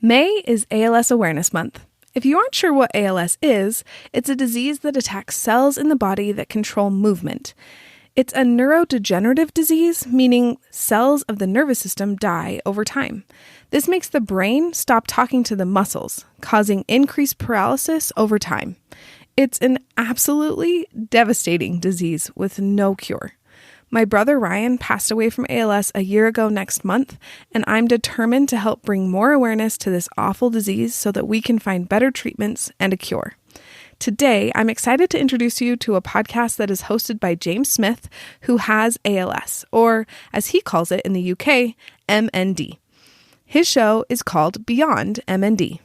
May is ALS Awareness Month. If you aren't sure what ALS is, it's a disease that attacks cells in the body that control movement. It's a neurodegenerative disease, meaning cells of the nervous system die over time. This makes the brain stop talking to the muscles, causing increased paralysis over time. It's an absolutely devastating disease with no cure. My brother Ryan passed away from ALS a year ago next month, and I'm determined to help bring more awareness to this awful disease so that we can find better treatments and a cure. Today, I'm excited to introduce you to a podcast that is hosted by James Smith, who has ALS, or as he calls it in the UK, MND. His show is called Beyond MND.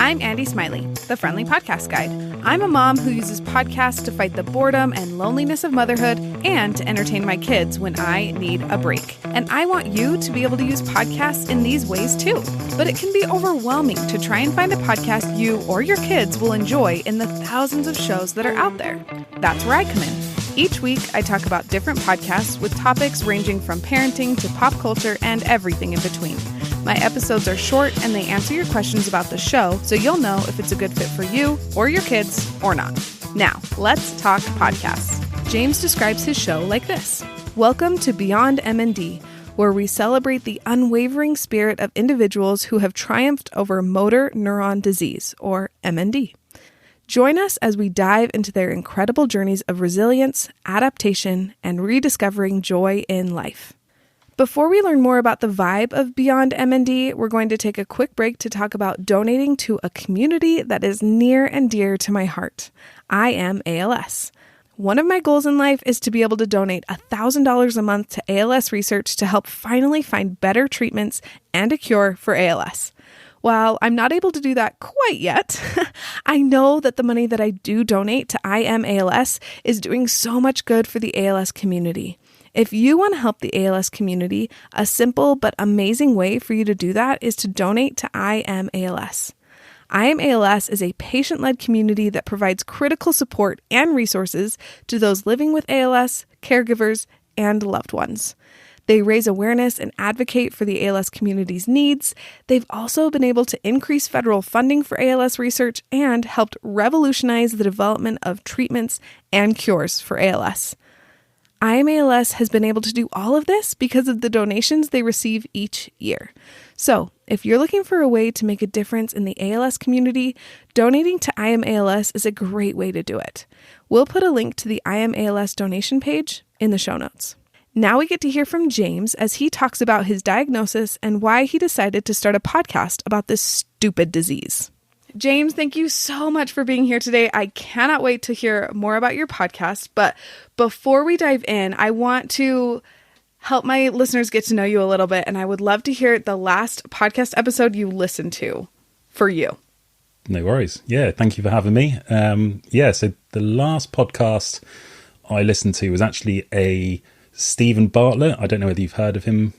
I'm Andy Smiley, the Friendly Podcast Guide. I'm a mom who uses podcasts to fight the boredom and loneliness of motherhood and to entertain my kids when I need a break. And I want you to be able to use podcasts in these ways too. But it can be overwhelming to try and find a podcast you or your kids will enjoy in the thousands of shows that are out there. That's where I come in. Each week, I talk about different podcasts with topics ranging from parenting to pop culture and everything in between. My episodes are short and they answer your questions about the show, so you'll know if it's a good fit for you or your kids or not. Now, let's talk podcasts. James describes his show like this. Welcome to Beyond MND, where we celebrate the unwavering spirit of individuals who have triumphed over motor neuron disease, or MND. Join us as we dive into their incredible journeys of resilience, adaptation, and rediscovering joy in life. Before we learn more about the vibe of Beyond MND, we're going to take a quick break to talk about donating to a community that is near and dear to my heart. I am ALS. One of my goals in life is to be able to donate $1,000 a month to ALS research to help finally find better treatments and a cure for ALS. While I'm not able to do that quite yet, I know that the money that I do donate to I Am ALS is doing so much good for the ALS community. If you want to help the ALS community, a simple but amazing way for you to do that is to donate to I Am ALS. I Am ALS is a patient-led community that provides critical support and resources to those living with ALS, caregivers, and loved ones. They raise awareness and advocate for the ALS community's needs. They've also been able to increase federal funding for ALS research and helped revolutionize the development of treatments and cures for ALS. I Am ALS has been able to do all of this because of the donations they receive each year. So, if you're looking for a way to make a difference in the ALS community, donating to I Am ALS is a great way to do it. We'll put a link to the I Am ALS donation page in the show notes. Now we get to hear from James as he talks about his diagnosis and why he decided to start a podcast about this stupid disease. James, thank you so much for being here today. I cannot wait to hear more about your podcast. But before we dive in, I want to help my listeners get to know you a little bit. And I would love to hear the last podcast episode you listened to for you. No worries. Yeah, thank you for having me. So the last podcast I listened to was actually a Stephen Bartlett. I don't know whether you've heard of him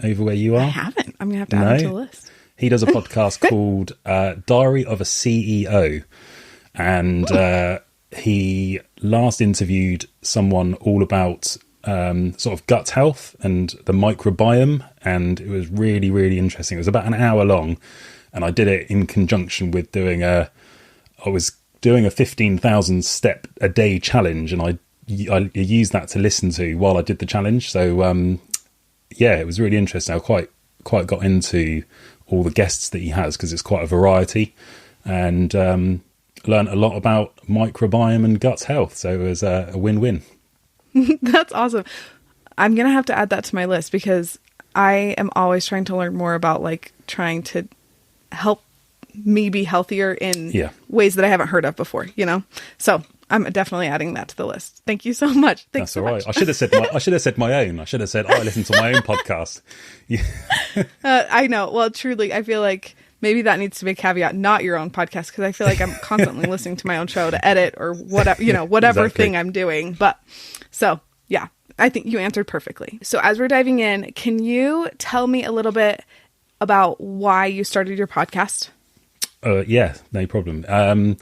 over where you are. I haven't. I'm going to have to add him to the list. He does a podcast called Diary of a CEO. And he last interviewed someone all about sort of gut health and the microbiome. And it was really, really interesting. It was about an hour long. And I did it in conjunction with doing a 15,000 step a day challenge. And I used that to listen to while I did the challenge. So, it was really interesting. I quite got into all the guests that he has because it's quite a variety, and learned a lot about microbiome and gut health. So it was a win-win. That's awesome. I'm going to have to add that to my list because I am always trying to learn more about trying to help me be healthier in ways that I haven't heard of before, So I'm definitely adding that to the list. Thank you so much. Thanks so much. I should have said my own. I should have said, I listen to my own podcast. Yeah. I know. Well, truly, I feel like maybe that needs to be a caveat, not your own podcast, because I feel like I'm constantly listening to my own show to edit or whatever, whatever Exactly. thing I'm doing. But so, yeah, I think you answered perfectly. So as we're diving in, can you tell me a little bit about why you started your podcast? Yeah, no problem.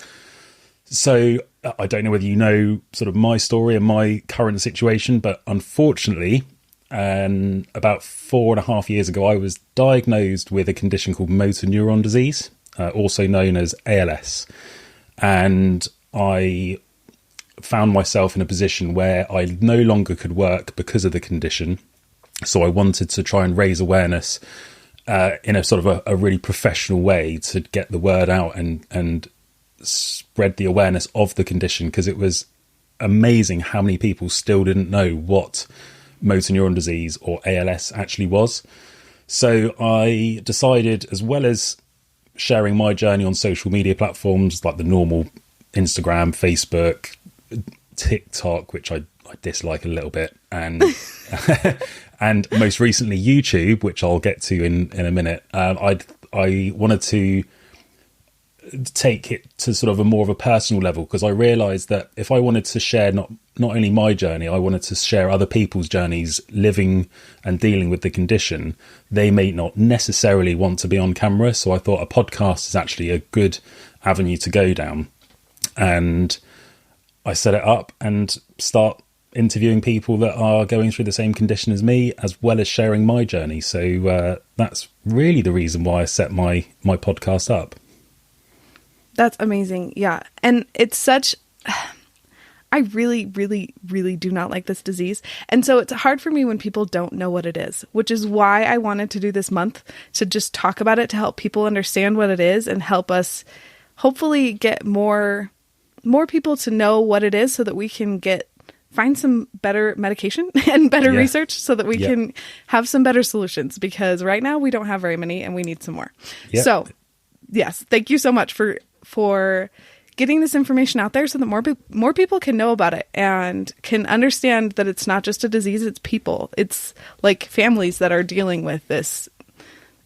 So I don't know whether you know sort of my story and my current situation, but unfortunately, And about 4.5 years ago, I was diagnosed with a condition called motor neuron disease, also known as ALS. And I found myself in a position where I no longer could work because of the condition. So I wanted to try and raise awareness in a sort of a really professional way to get the word out and spread the awareness of the condition, because it was amazing how many people still didn't know what motor neuron disease or ALS actually was. So I decided, as well as sharing my journey on social media platforms like the normal Instagram, Facebook, TikTok, which I dislike a little bit, and and most recently YouTube, which I'll get to in a minute, I wanted to take it to sort of a more of a personal level, because I realized that if I wanted to share not only my journey, I wanted to share other people's journeys living and dealing with the condition. They may not necessarily want to be on camera, so I thought a podcast is actually a good avenue to go down. And I set it up and start interviewing people that are going through the same condition as me, as well as sharing my journey. So that's really the reason why I set my podcast up. That's amazing. Yeah. And it's such, I really, really, really do not like this disease. And so it's hard for me when people don't know what it is, which is why I wanted to do this month, to just talk about it, to help people understand what it is and help us hopefully get more people to know what it is, so that we can find some better medication and better research, so that we can have some better solutions, because right now we don't have very many and we need some more. So yes, thank you so much for getting this information out there, so that more people can know about it and can understand that it's not just a disease, it's people. It's like families that are dealing with this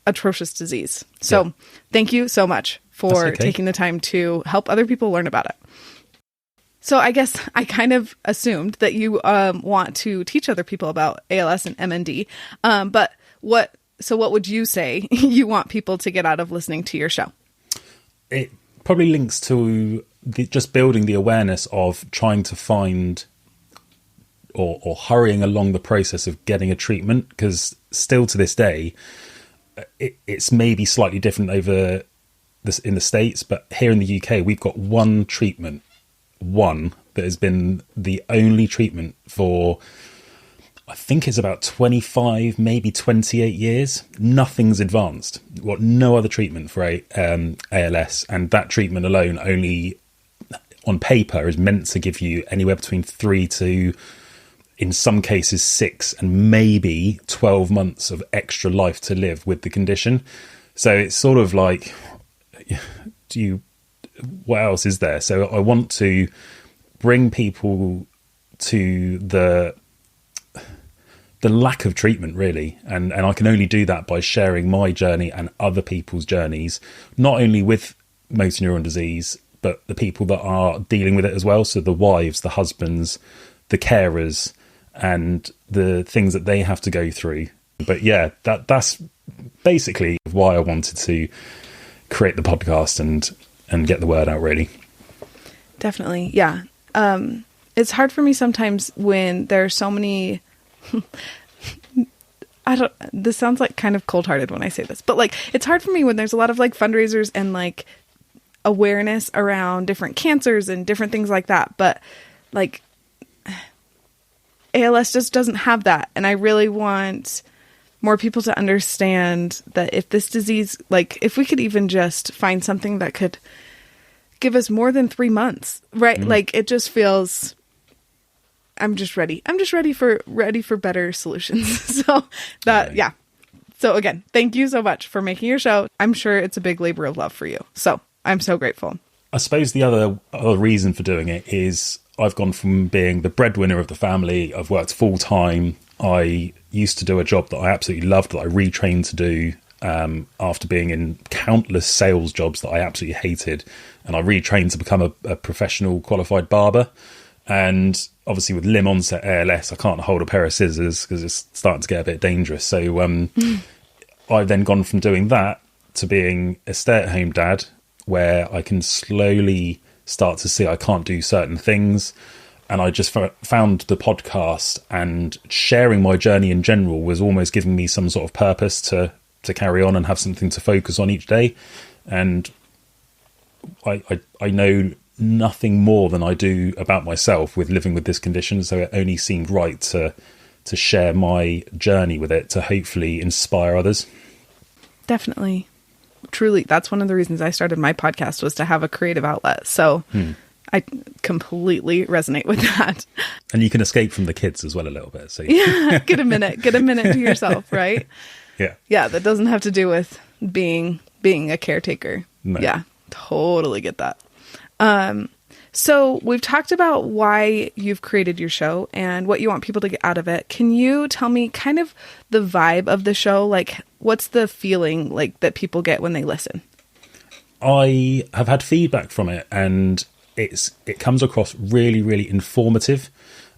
atrocious disease. So thank you so much for taking the time to help other people learn about it. So I guess I kind of assumed that you want to teach other people about ALS and MND. But what would you say you want people to get out of listening to your show? It probably links to just building the awareness of trying to find or hurrying along the process of getting a treatment, because still to this day, it's maybe slightly different over this in the States, but here in the UK, we've got one treatment, that has been the only treatment for, I think it's about 25, maybe 28 years. Nothing's advanced. We've got no other treatment for ALS, and that treatment alone only, on paper, is meant to give you anywhere between 3 to, in some cases, 6 and maybe 12 months of extra life to live with the condition. So it's sort of like, what else is there? So I want to bring people to the lack of treatment, really, and I can only do that by sharing my journey and other people's journeys, not only with motor neuron disease, but the people that are dealing with it as well. So the wives, the husbands, the carers, and the things that they have to go through. But yeah, that's basically why I wanted to create the podcast and get the word out, really. Definitely. Yeah. It's hard for me sometimes when there are so many, this sounds like kind of cold-hearted when I say this, but like, it's hard for me when there's a lot of like fundraisers and like awareness around different cancers and different things like that. But like ALS just doesn't have that. And I really want more people to understand that if this disease, like if we could even just find something that could give us more than 3 months, right? Like it just feels, I'm just ready for better solutions. So that, So again, thank you so much for making your show. I'm sure it's a big labor of love for you. So I'm so grateful. I suppose the other reason for doing it is I've gone from being the breadwinner of the family. I've worked full time. I used to do a job that I absolutely loved, that I retrained to do after being in countless sales jobs that I absolutely hated. And I retrained to become a professional qualified barber. And obviously with limb onset ALS, I can't hold a pair of scissors because it's starting to get a bit dangerous. So I've then gone from doing that to being a stay-at-home dad, where I can slowly start to see I can't do certain things. And I just found the podcast and sharing my journey in general was almost giving me some sort of purpose to carry on and have something to focus on each day. And I know nothing more than I do about myself with living with this condition. So it only seemed right to share my journey with it, to hopefully inspire others. Definitely. Truly, that's one of the reasons I started my podcast, was to have a creative outlet. So I completely resonate with that. And you can escape from the kids as well a little bit. So yeah, get a minute to yourself, right? Yeah. Yeah, that doesn't have to do with being a caretaker. No. Yeah, totally get that. So we've talked about why you've created your show and what you want people to get out of it. Can you tell me kind of the vibe of the show? Like, what's the feeling like that people get when they listen? I have had feedback from it, and it comes across really, really informative,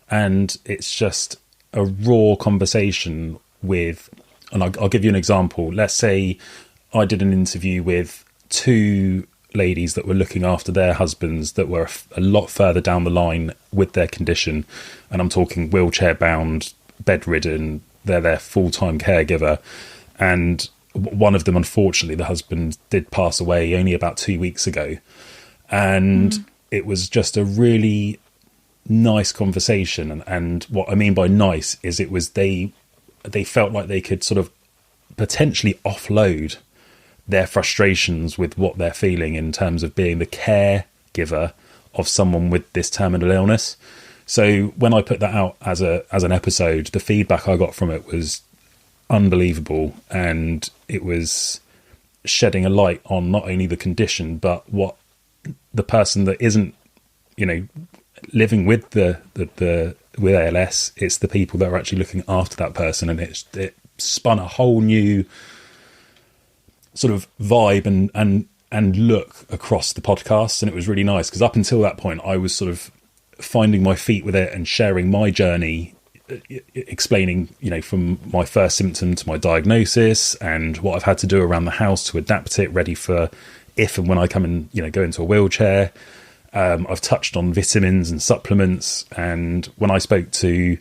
and it's just a raw conversation with, and I'll give you an example. Let's say I did an interview with two ladies that were looking after their husbands that were a lot further down the line with their condition, and I'm talking wheelchair bound, bedridden, they're their full-time caregiver, and one of them, unfortunately, the husband did pass away only about 2 weeks ago, and it was just a really nice conversation. And what I mean by nice is it was they felt like they could sort of potentially offload their frustrations with what they're feeling in terms of being the caregiver of someone with this terminal illness. So when I put that out as an episode, the feedback I got from it was unbelievable, and it was shedding a light on not only the condition but what the person that isn't, living with with ALS, it's the people that are actually looking after that person, and it spun a whole new sort of vibe and look across the podcast. And it was really nice because up until that point I was sort of finding my feet with it and sharing my journey, explaining from my first symptom to my diagnosis and what I've had to do around the house to adapt it, ready for if and when I come and go into a wheelchair. I've touched on vitamins and supplements, and when I spoke to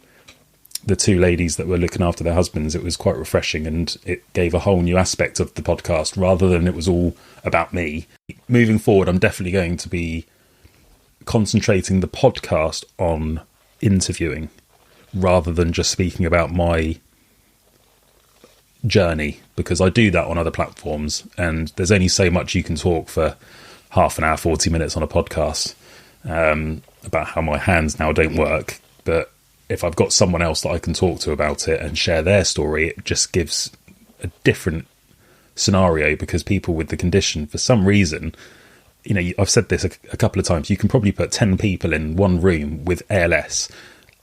the two ladies that were looking after their husbands, it was quite refreshing, and it gave a whole new aspect of the podcast rather than it was all about me. Moving forward, I'm definitely going to be concentrating the podcast on interviewing rather than just speaking about my journey, because I do that on other platforms, and there's only so much you can talk for half an hour, 40 minutes on a podcast about how my hands now don't work. But if I've got someone else that I can talk to about it and share their story, it just gives a different scenario, because people with the condition, for some reason, I've said this a couple of times, you can probably put 10 people in one room with ALS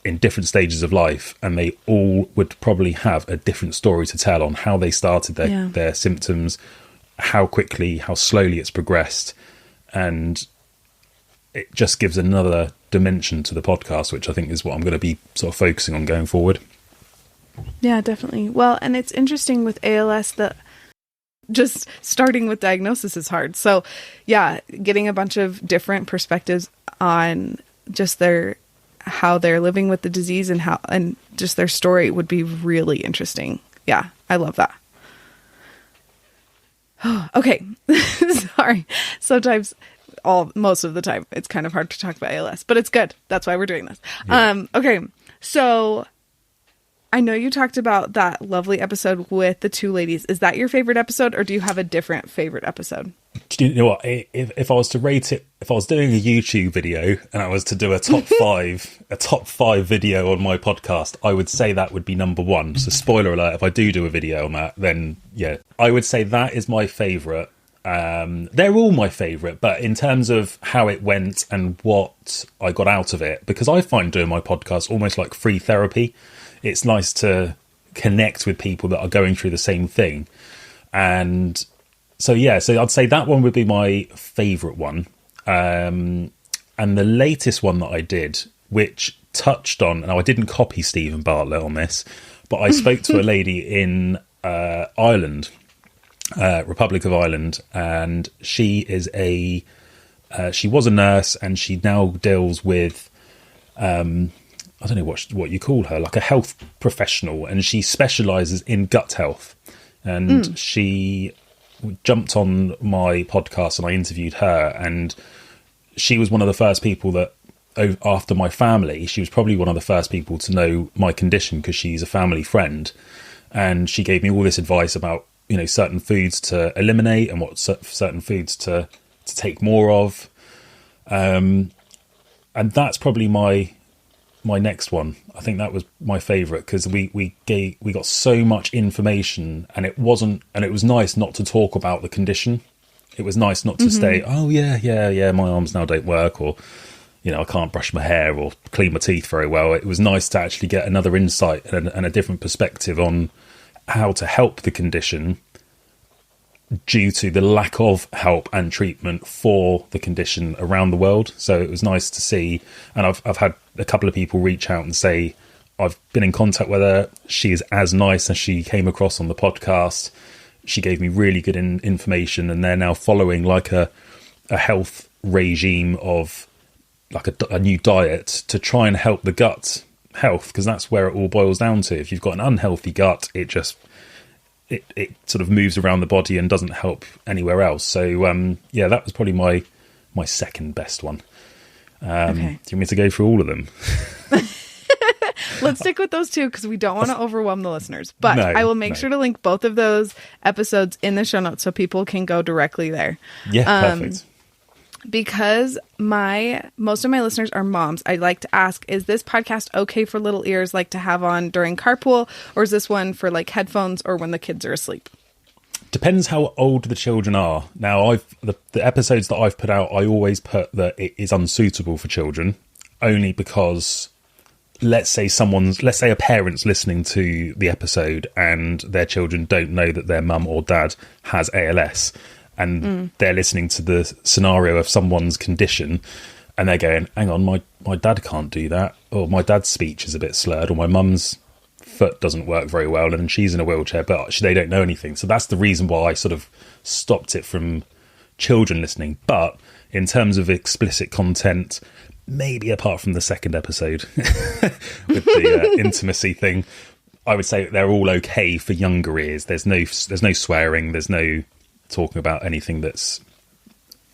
in different stages of life, and they all would probably have a different story to tell on how they started their symptoms, how quickly, how slowly it's progressed. And it just gives another dimension to the podcast, which I think is what I'm going to be sort of focusing on going forward. Yeah, definitely. Well, and it's interesting with ALS that just starting with diagnosis is hard. So yeah, getting a bunch of different perspectives on just how they're living with the disease and just their story would be really interesting. Yeah, I love that. Okay. Sorry. Sometimes, most of the time, it's kind of hard to talk about ALS, but it's good. That's why we're doing this. Yeah. Okay. So I know you talked about that lovely episode with the two ladies. Is that your favorite episode, or do you have a different favorite episode? Do you know what? If I was to rate it, if I was doing a YouTube video and I was to do a top five video on my podcast, I would say that would be number one. So spoiler alert, if I do a video on that, then yeah, I would say that is my favorite. They're all my favorite, but in terms of how it went and what I got out of it, because I find doing my podcast almost like free therapy. It's nice to connect with people that are going through the same thing. And so I'd say that one would be my favorite one. And the latest one that I did, which touched on, and I didn't copy Stephen Bartlett on this, but I spoke to a lady in Ireland, Republic of Ireland, and she was a nurse, and she now deals with I don't know what you call her, like a health professional, and she specializes in gut health. And she jumped on my podcast and I interviewed her, and she was one of the first people that, after my family, she was probably one of the first people to know my condition because she's a family friend. And she gave me all this advice about, you know, certain foods to eliminate and what certain foods to take more of. And that's probably my next one. I think that was my favorite because we got so much information, and it was nice not to talk about the condition. It was nice not to say, oh yeah, my arms now don't work, or, you know, I can't brush my hair or clean my teeth very well. It was nice to actually get another insight and a different perspective on how to help the condition due to the lack of help and treatment for the condition around the world. So it was nice to see, and I've had a couple of people reach out and say, I've been in contact with her. She is as nice as she came across on the podcast. She gave me really good information, and they're now following like a health regime of like a new diet to try and help the gut health, because that's where it all boils down to. If you've got an unhealthy gut, it sort of moves around the body and doesn't help anywhere else. So yeah, that was probably my second best one. Okay. Do you want me to go through all of them? Let's stick with those two because we don't want to overwhelm the listeners. But I will make sure to link both of those episodes in the show notes so people can go directly there. Yeah, perfect. Because most of my listeners are moms, I'd like to ask, is this podcast okay for little ears, like to have on during carpool, or is this one for like headphones or when the kids are asleep? Depends how old the children are. Now, the episodes that I've put out, I always put that it is unsuitable for children, only because let's say a parent's listening to the episode and their children don't know that their mum or dad has ALS. And they're listening to the scenario of someone's condition and they're going, hang on, my dad can't do that, or my dad's speech is a bit slurred, or my mum's foot doesn't work very well and she's in a wheelchair, but they don't know anything. So that's the reason why I sort of stopped it from children listening. But in terms of explicit content, maybe apart from the second episode with the intimacy thing, I would say they're all okay for younger ears. There's no swearing, there's no talking about anything that's,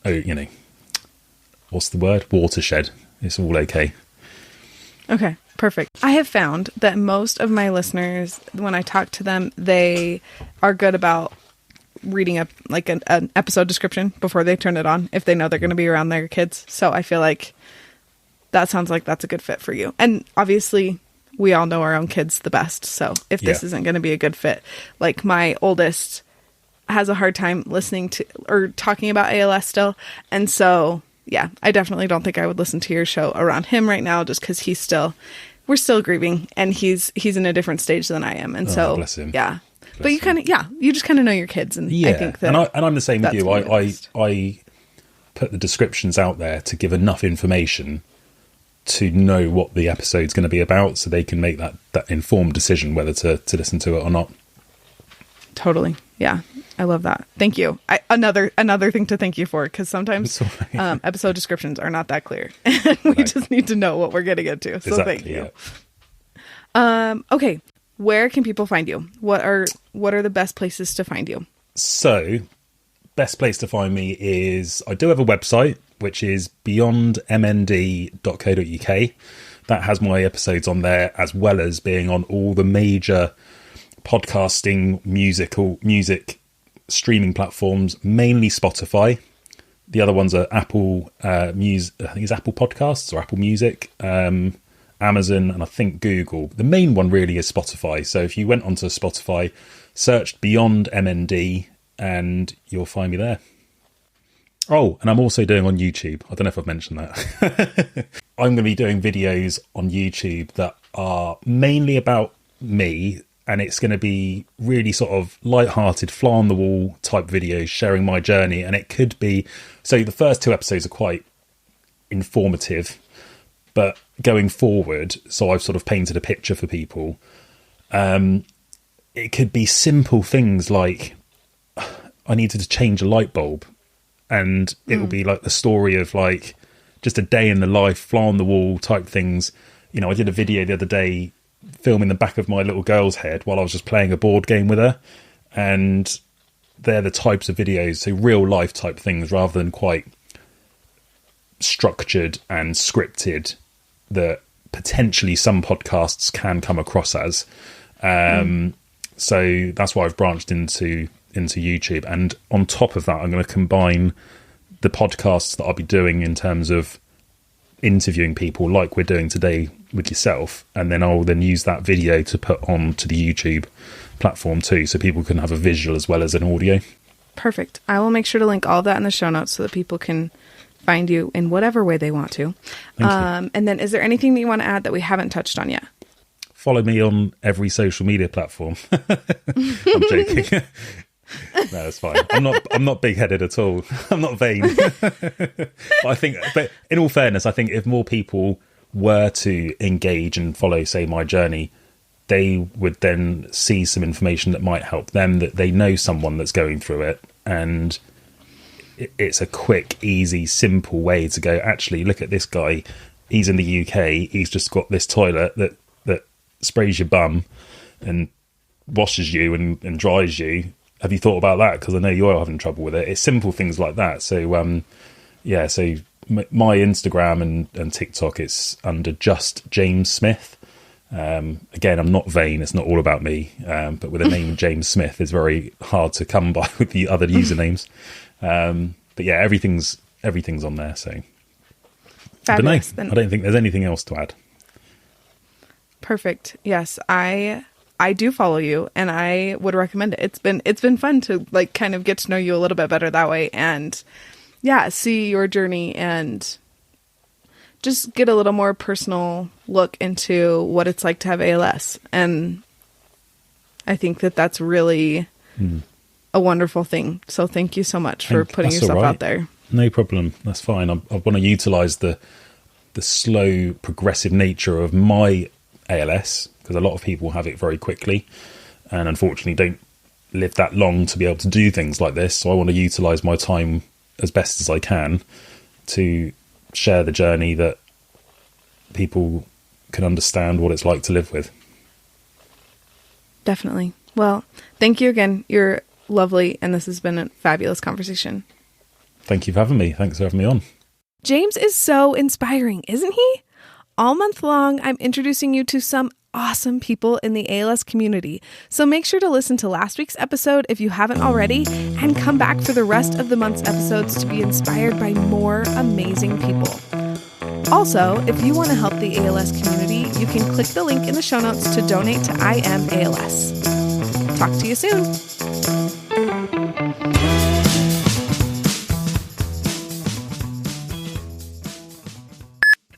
you know, what's the word? Watershed. It's all okay. Okay, perfect. I have found that most of my listeners, when I talk to them, they are good about reading an episode description before they turn it on if they know they're going to be around their kids. So I feel like that sounds like that's a good fit for you. And obviously, we all know our own kids the best. So if this isn't going to be a good fit, like my oldest has a hard time listening to or talking about ALS still. And so, yeah, I definitely don't think I would listen to your show around him right now just because we're still grieving and he's in a different stage than I am. And so, bless him. Yeah. But you just kind of know your kids. And I think that. And I'm the same with you. I put the descriptions out there to give enough information to know what the episode's going to be about so they can make that informed decision whether to listen to it or not. Totally. Yeah. I love that. Thank you. Another thing to thank you for, because sometimes episode descriptions are not that clear. We just need to know what we're getting into. So thank you. Yeah. Okay. Where can people find you? What are the best places to find you? So, best place to find me is, I do have a website, which is beyondmnd.co.uk. That has my episodes on there, as well as being on all the major podcasting, music streaming platforms, mainly Spotify. The other ones are Apple Music, I think it's Apple Podcasts or Apple Music, Amazon, and I think Google. The main one really is Spotify. So if you went onto Spotify, searched Beyond MND, and you'll find me there. Oh, and I'm also doing on YouTube. I don't know if I've mentioned that. I'm going to be doing videos on YouTube that are mainly about me, and it's going to be really sort of light-hearted, fly-on-the-wall type videos sharing my journey. And it could be... So the first two episodes are quite informative, but going forward, so I've sort of painted a picture for people. It could be simple things like, I needed to change a light bulb. And it will be like the story of like just a day in the life, fly on the wall type things. You know, I did a video the other day filming the back of my little girl's head while I was just playing a board game with her. And they're the types of videos, so real life type things rather than quite structured and scripted that potentially some podcasts can come across as. So that's why I've branched into YouTube. And on top of that, I'm going to combine the podcasts that I'll be doing in terms of interviewing people like we're doing today with yourself, and then I'll then use that video to put on to the YouTube platform too, so people can have a visual as well as an audio. Perfect. I will make sure to link all of that in the show notes so that people can find you in whatever way they want to. And then is there anything that you want to add that we haven't touched on yet? Follow me on every social media platform. I'm joking. No, it's fine. I'm not big-headed at all. I'm not vain. But in all fairness, I think if more people were to engage and follow, say, my journey, they would then see some information that might help them, that they know someone that's going through it, and it's a quick, easy, simple way to go, actually, look at this guy. He's in the UK. He's just got this toilet that sprays your bum and washes you and dries you. Have you thought about that? Because I know you're having trouble with it. It's simple things like that. So, so my Instagram and TikTok, it's under just James Smith. Again, I'm not vain. It's not all about me. But with the name James Smith, it's very hard to come by with the other usernames. But yeah, everything's on there. So Fabulous. I don't think there's anything else to add. Perfect. Yes, I do follow you, and I would recommend it. It's been fun to like kind of get to know you a little bit better that way, and see your journey and just get a little more personal look into what it's like to have ALS. And I think that that's really a wonderful thing. So thank you so much for putting yourself out there. No problem. That's fine. I want to utilize the slow, progressive nature of my ALS, because a lot of people have it very quickly and unfortunately don't live that long to be able to do things like this. So I want to utilize my time as best as I can to share the journey that people can understand what it's like to live with. Definitely. Well, thank you again. You're lovely, and this has been a fabulous conversation. Thank you for having me. Thanks for having me on. James is so inspiring, isn't he? All month long, I'm introducing you to some awesome people in the ALS community. So make sure to listen to last week's episode if you haven't already, and come back for the rest of the month's episodes to be inspired by more amazing people. Also, if you want to help the ALS community, you can click the link in the show notes to donate to I Am ALS. Talk to you soon.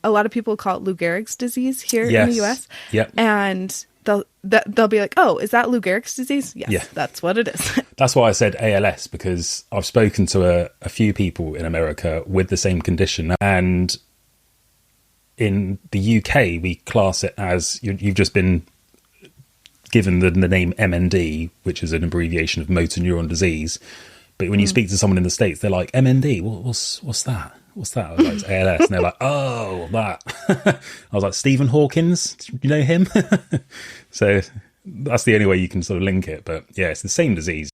A lot of people call it Lou Gehrig's disease here in the US. Yep. And they'll be like, oh, is that Lou Gehrig's disease? Yes, yeah. That's what it is. That's why I said ALS, because I've spoken to a few people in America with the same condition. And in the UK, we class it as, you've just been given the name MND, which is an abbreviation of motor neuron disease. But when you speak to someone in the States, they're like, MND, what's that? What's that? I was like, it's ALS. And they're like, oh, that. I was like, Stephen Hawkins, do you know him? So that's the only way you can sort of link it. But yeah, it's the same disease.